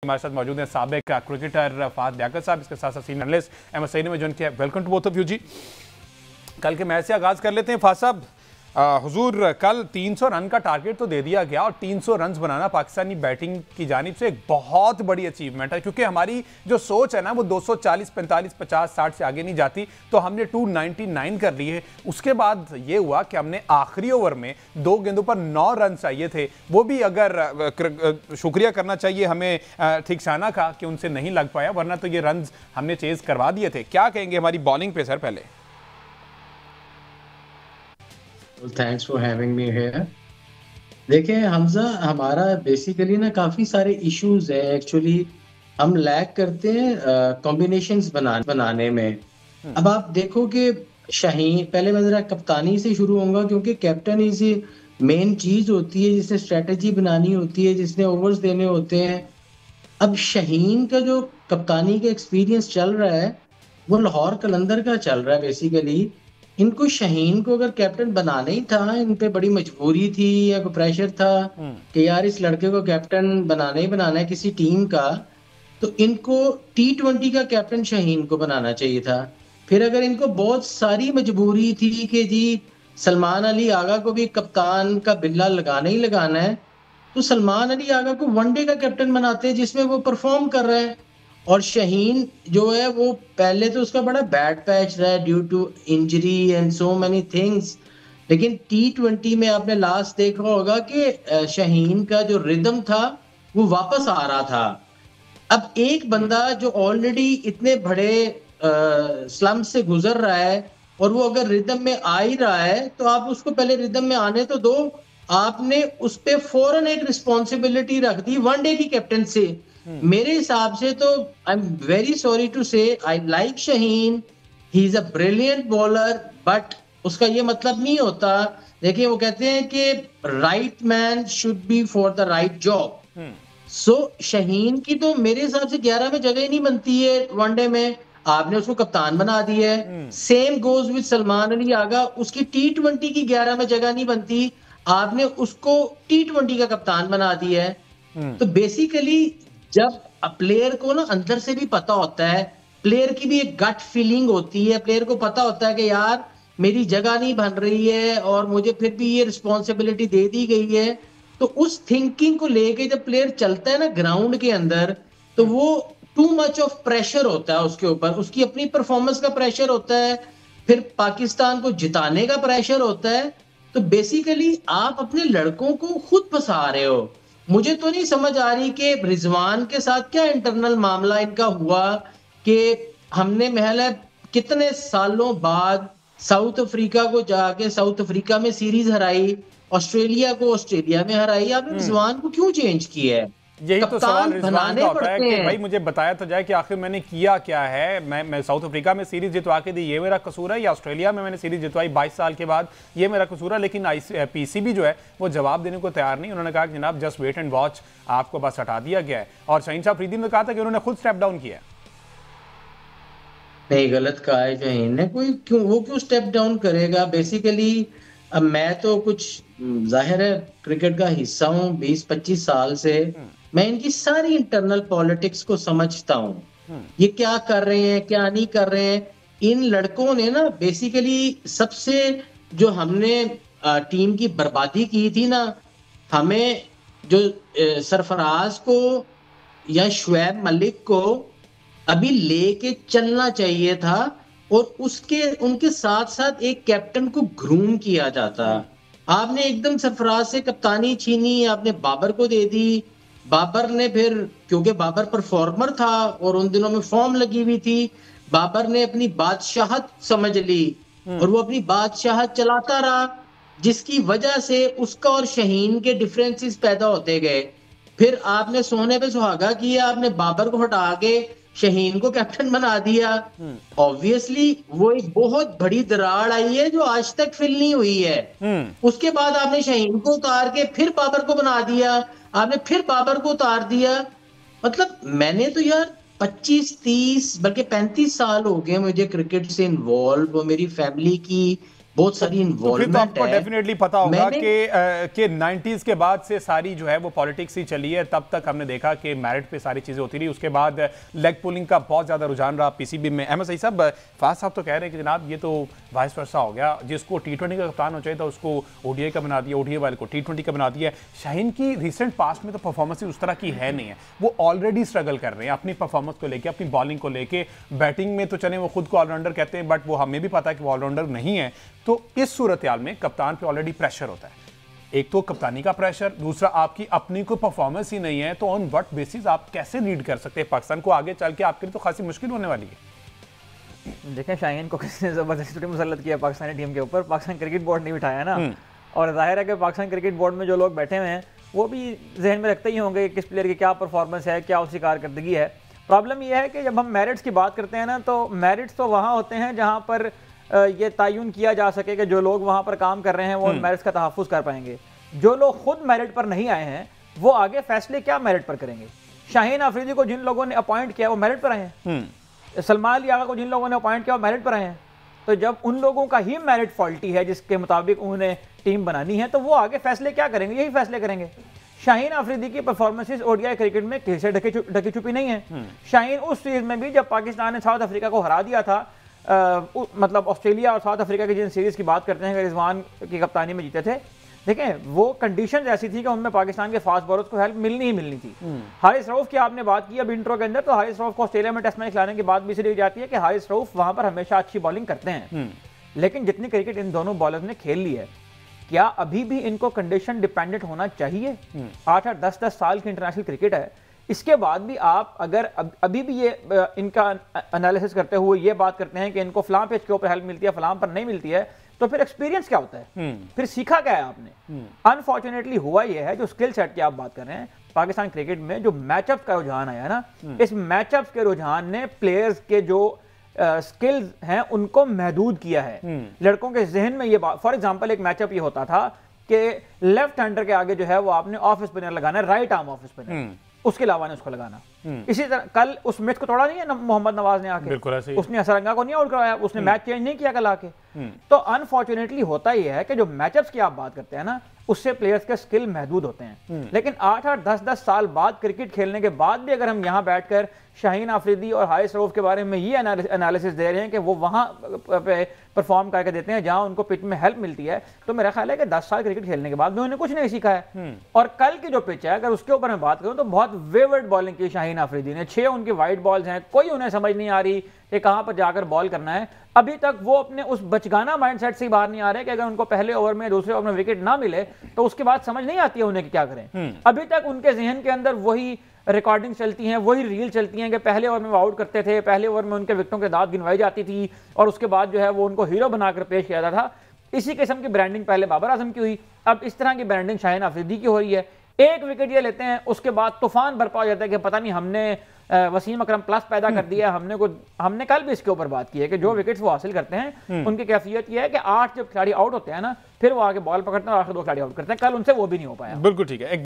हमारे साथ मौजूद हैं साबिक क्रिकेटर फहद लियाकत साहब, इसके साथ साथ सीनियर एनालिस्ट अहमद सईद ने में ज्वाइन किया। Welcome to both of you जी। कल के मैच से आगाज कर लेते हैं। फहद साहब, हुजूर, कल 300 रन का टारगेट तो दे दिया गया और 300 रन बनाना पाकिस्तानी बैटिंग की जानिब से एक बहुत बड़ी अचीवमेंट है, क्योंकि हमारी जो सोच है ना वो 240, 45, 50, 60 से आगे नहीं जाती। तो हमने 299 कर लिए। उसके बाद ये हुआ कि हमने आखिरी ओवर में 2 गेंदों पर 9 रन चाहिए थे। वो भी अगर शुक्रिया करना चाहिए हमें थिकसाना का कि उनसे नहीं लग पाया, वरना तो ये रन हमने चेज करवा दिए थे। क्या कहेंगे हमारी बॉलिंग पे सर पहले? Thanks for having me here. देखिए हमजा, हमारा बेसिकली ना काफी सारे इश्यूज है। एक्चुअली हम लैक करते हैं कॉम्बिनेशंस बनाने में। अब आप देखो कि शाहीन, पहले मैं जरा कप्तानी से शुरू होऊंगा, क्योंकि कैप्टन इज मेन चीज होती है, जिसने स्ट्रेटेजी बनानी होती है, जिसने ओवर्स देने होते हैं। अब शाहीन का जो कप्तानी का एक्सपीरियंस चल रहा है वो लाहौर कलंदर का चल रहा है। बेसिकली इनको शाहीन को अगर कैप्टन बनाना ही था, इन पे बड़ी मजबूरी थी या कोई प्रेशर था कि यार इस लड़के को कैप्टन बनाना ही बनाना है किसी टीम का, तो इनको T20 का कैप्टन शाहीन को बनाना चाहिए था। फिर अगर इनको बहुत सारी मजबूरी थी कि जी सलमान अली आगा को भी कप्तान का बिल्ला लगाना ही लगाना है, तो सलमान अली आगा को वनडे का कैप्टन बनाते हैं जिसमें वो परफॉर्म कर रहा है। और शाहीन जो है वो पहले तो उसका बड़ा बैड पैच रहा है due to injury and so many things, लेकिन T20 में आपने लास्ट देखा होगा कि शाहीन का जो रिदम था वो वापस आ रहा था। अब एक बंदा जो ऑलरेडी इतने बड़े स्लम से गुजर रहा है और वो अगर रिदम में आ ही रहा है, तो आप उसको पहले रिदम में आने तो दो। आपने उस पे फौरन एक रिस्पॉन्सिबिलिटी रख दी वनडे की कैप्टन से। मेरे हिसाब से तो I am very sorry to say, I like Shaheen, he is a brilliant bowler, but उसका ये मतलब नहीं होता। देखिए वो कहते हैं कि right man should be for the right job. So Shaheen की तो मेरे हिसाब से 11 में जगह ही नहीं बनती है वनडे में। आपने उसको कप्तान बना दिया है। Same goes with Salman Ali Agha, उसकी T20 की 11 में जगह नहीं बनती, आपने उसको T20 का कप्तान बना दिया है। तो बेसिकली जब प्लेयर को ना अंदर से भी पता होता है, प्लेयर की भी एक गट फीलिंग होती है, प्लेयर को पता होता है कि यार मेरी जगह नहीं बन रही है और मुझे फिर भी ये रिस्पॉन्सिबिलिटी दे दी गई है, तो उस थिंकिंग को लेके जब प्लेयर चलता है ना ग्राउंड के अंदर, तो वो टू मच ऑफ प्रेशर होता है उसके ऊपर, उसकी अपनी परफॉर्मेंस का प्रेशर होता है, फिर पाकिस्तान को जिताने का प्रेशर होता है। तो बेसिकली आप अपने लड़कों को खुद फंसा रहे हो। मुझे तो नहीं समझ आ रही कि रिजवान के साथ क्या इंटरनल मामला इनका हुआ कि हमने महल है कितने सालों बाद साउथ अफ्रीका को जाके साउथ अफ्रीका में सीरीज हराई, ऑस्ट्रेलिया को ऑस्ट्रेलिया में हराई, आपने रिजवान को क्यों चेंज किया है? यही तो सवाल रिजवान का बनाने होता है पड़ते कि हैं। भाई मुझे बताया तो जाए कि आखिर मैंने किया क्या है। मैं साउथ अफ्रीका में सीरीज जितवा के दी, ये मेरा कसूर है? या ऑस्ट्रेलिया में मैंने सीरीज जितवाई 22 साल के बाद, ये मेरा कसूर है? लेकिन PCB जो है वो जवाब देने को तैयार नहीं। उन्होंने कहा कि जनाब जस्ट वेट एंड वॉच, आपको बस हटा दिया गया है। और शाहीन शाह अफरीदी ने कहा था कि उन्होंने खुद स्टेप डाउन किया। नहीं, गलत कहा है शाहीन ने। वो क्यों स्टेप डाउन करेगा? बेसिकली अब मैं तो कुछ जाहिर है क्रिकेट का हिस्सा हूँ 20-25 साल से, मैं इनकी सारी इंटरनल पॉलिटिक्स को समझता हूँ। ये क्या कर रहे हैं क्या नहीं कर रहे हैं। इन लड़कों ने ना बेसिकली सबसे जो हमने टीम की बर्बादी की थी ना, हमें जो सरफराज को या शुएब मलिक को अभी लेके चलना चाहिए था, और उसके उनके साथ साथ एक कैप्टन को ग्रूम किया जाता। आपने एकदम सरफराज से कप्तानी छीनी, आपने बाबर को दे दी। बाबर ने फिर, क्योंकि बाबर परफॉर्मर था और उन दिनों में फॉर्म लगी हुई थी, बाबर ने अपनी बादशाहत समझ ली और वो अपनी बादशाहत चलाता रहा, जिसकी वजह से उसका और शाहीन के डिफरेंसेस पैदा होते गए। फिर आपने सोने पे सुहागा किया, आपने बाबर को हटा के शाहीन को कैप्टन बना दिया। ऑब्वियसली वो एक बहुत बड़ी दरार आई है जो आज तक फिल नहीं हुई है। उसके बाद आपने शाहीन को उतार के फिर बाबर को बना दिया, आपने फिर बाबर को उतार दिया। मतलब मैंने तो यार 25-30 बल्कि 35 साल हो गए मुझे क्रिकेट से इन्वॉल्व, वो मेरी फैमिली की बहुत सारी तो फिर तो आपको इन्वॉल्वमेंट है। डेफिनेटली पता होगा मैंने कि 90s के बाद से सारी जो है वो पॉलिटिक्स ही चली है। तब तक हमने देखा कि मेरिट पे सारी चीज़ें होती रही, उसके बाद लेग पुलिंग का बहुत ज़्यादा रुझान रहा पीसीबी में। अहमद सईद साहब, फाज साहब तो कह रहे हैं कि जनाब ये तो वाइस वर्सा हो गया, जिसको T20 का कप्तान हो चाहिए था उसको ODI का बना दिया, ODI वाले को T20 का बना दिया। शाहीन की रिसेंट पास्ट में तो परफॉर्मेंस उस तरह की है नहीं है, वो ऑलरेडी स्ट्रगल कर रहे हैं अपनी परफॉर्मेंस को लेकर, अपनी बॉलिंग को लेकर। बैटिंग में तो चले वो खुद को ऑलराउंडर कहते हैं, बट वो हमें भी पता है कि वो ऑलराउंडर नहीं है। तो इस सूरत हाल में कप्तान पे ऑलरेडी प्रेशर होता है, एक तो कप्तानी का प्रेशर, दूसरा आपकी अपनी कोई परफॉर्मेंस ही नहीं है, तो ऑन व्हाट बेसिस आप कैसे लीड कर सकते हैं पाकिस्तान को? आगे चल के आपके लिए तो खासी मुश्किल होने वाली है। देखें, शाहीन को किसने जबरदस्ती मुसल्लत किया पाकिस्तानी टीम के ऊपर? पाकिस्तान क्रिकेट बोर्ड ने बिठाया ना। और जाहिर है कि पाकिस्तान क्रिकेट बोर्ड में जो लोग बैठे हुए हैं वो भी जहन में रखते ही होंगे किस प्लेयर की क्या परफॉर्मेंस है, क्या उसकी कारकर्दगी है। प्रॉब्लम यह है कि जब हम मेरिट्स की बात करते हैं ना, तो मेरिट्स तो वहाँ होते हैं जहाँ पर ये तयन किया जा सके कि जो लोग वहाँ पर काम कर रहे हैं वो मेरिट्स का तहफ़्फ़ुज़ कर पाएंगे। जो लोग खुद मेरिट पर नहीं आए हैं वो आगे फैसले क्या मेरिट पर करेंगे? शाहीन अफरीदी को जिन लोगों ने अपॉइंट किया वो मेरिट पर आए हैं। सलमान अली आगा को जिन लोगों ने अपॉइंट किया वो मेरिट पर आए हैं। तो जब उन लोगों का ही मेरिट फॉल्टी है जिसके मुताबिक उन्हें टीम बनानी है, तो वो आगे फैसले क्या करेंगे? यही फैसले करेंगे। शाहीन अफरीदी की परफॉर्मेंसेस ODI क्रिकेट में किसी से ढकी छुपी नहीं है। शाहीन उस सीरीज में भी जब पाकिस्तान ने साउथ अफ्रीका को हरा दिया था, मतलब ऑस्ट्रेलिया और साउथ अफ्रीका की जिन सीरीज की बात करते हैं, रिजवान की कप्तानी में जीते थे, देखें वो कंडीशन ऐसी थी कि उनमें पाकिस्तान के फास्ट बॉलर्स को हेल्प मिलनी ही मिलनी थी। हारिस रऊफ की आपने बात की अब इंट्रो के अंदर, तो हारिस रऊफ को ऑस्ट्रेलिया में टेस्ट मैच खिलाने की बात भी इसलिए जाती है कि हारिस रऊफ वहां पर हमेशा अच्छी बॉलिंग करते हैं। लेकिन जितनी क्रिकेट इन दोनों बॉलर्स ने खेल ली है, क्या अभी भी इनको कंडीशन डिपेंडेंट होना चाहिए? 8-8 10-10 साल की इंटरनेशनल क्रिकेट है, इसके बाद भी आप अगर अभी भी ये इनका एनालिसिस करते हुए ये बात करते हैं कि इनको फलां पेज के ऊपर हेल्प मिलती है, फलां पर नहीं मिलती है, तो फिर एक्सपीरियंस क्या होता है? फिर सीखा क्या है आपने? अनफॉर्चुनेटली हुआ ये है, जो स्किल सेट की आप बात कर रहे हैं, पाकिस्तान क्रिकेट में जो मैचअप का रुझान आया ना, इस मैचअप के रुझान ने प्लेयर्स के जो स्किल्स हैं उनको महदूद किया है। लड़कों के जहन में ये बात, फॉर एग्जांपल एक मैचअप ये होता था कि लेफ्ट हैंडर के आगे जो है वो आपने ऑफ स्पिनर लगाना है, राइट आर्म ऑफ स्पिनर, उसके अलावा ने उसको लगाना। इसी तरह कल उस मिथ को तोड़ा नहीं है मोहम्मद नवाज ने आके, बिल्कुल ऐसे ही। उसने असरंगा को नहीं आउट कराया, उसने मैच चेंज नहीं किया कल आके। तो अनफॉर्चुनेटली होता ही है कि जो मैचअप्स की आप बात करते हैं ना, उससे प्लेयर्स के स्किल महदूद होते हैं। लेकिन 8-8 10-10 साल बाद क्रिकेट खेलने के बाद भी अगर हम यहाँ बैठकर शाहीन अफरीदी और हारिस रऊफ के बारे में ये एनालिसिस दे रहे हैं कि वो वहाँ पे परफॉर्म करके देते हैं जहाँ उनको पिच में हेल्प मिलती है, तो मेरा ख्याल है कि 10 साल क्रिकेट खेलने के बाद भी उन्होंने कुछ नहीं सीखा है। और कल की जो पिच है अगर उसके ऊपर मैं बात करूँ तो बहुत वेवर्ड बॉलिंग की शाहीन अफरीदी ने, 6 उनकी वाइड बॉल्स हैं, कोई उन्हें समझ नहीं आ रही कि कहाँ पर जाकर बॉल करना है। अभी तक वो अपने उस बचगाना माइंडसेट से बाहर नहीं आ रहे कि अगर उनको पहले ओवर में दूसरे ओवर में विकेट ना मिले तो उसके बाद समझ नहीं आती है उन्हें कि क्या करें। अभी तक उनके जहन के अंदर वही रिकॉर्डिंग चलती हैं, वही रील चलती हैं कि पहले ओवर में वो आउट करते थे, पहले ओवर में उनके विकेटों के दाद गिनवाई जाती थी और उसके बाद जो है वो उनको हीरो बनाकर पेश किया जाता था। इसी किस्म की ब्रांडिंग पहले बाबर आजम की हुई, अब इस तरह की ब्रांडिंग शाहीन अफरीदी की हो रही है। एक विकेट ये लेते हैं, उसके बाद तूफान बरपा हो जाता है कि पता नहीं हमने वसीम अकरम प्लस पैदा कर दिया। हमने कल भी इसके ऊपर बात की है कि जो विकेट्स वो हासिल करते हैं उनकी कैफियत ये है कि 8 जब खिलाड़ी आउट होते हैं ना, फिर वो आगे बॉल पकड़ते हैं और आखिर 2 खिलाड़ी आउट करते हैं। कल उनसे वो भी नहीं हो पाया। बिल्कुल ठीक है।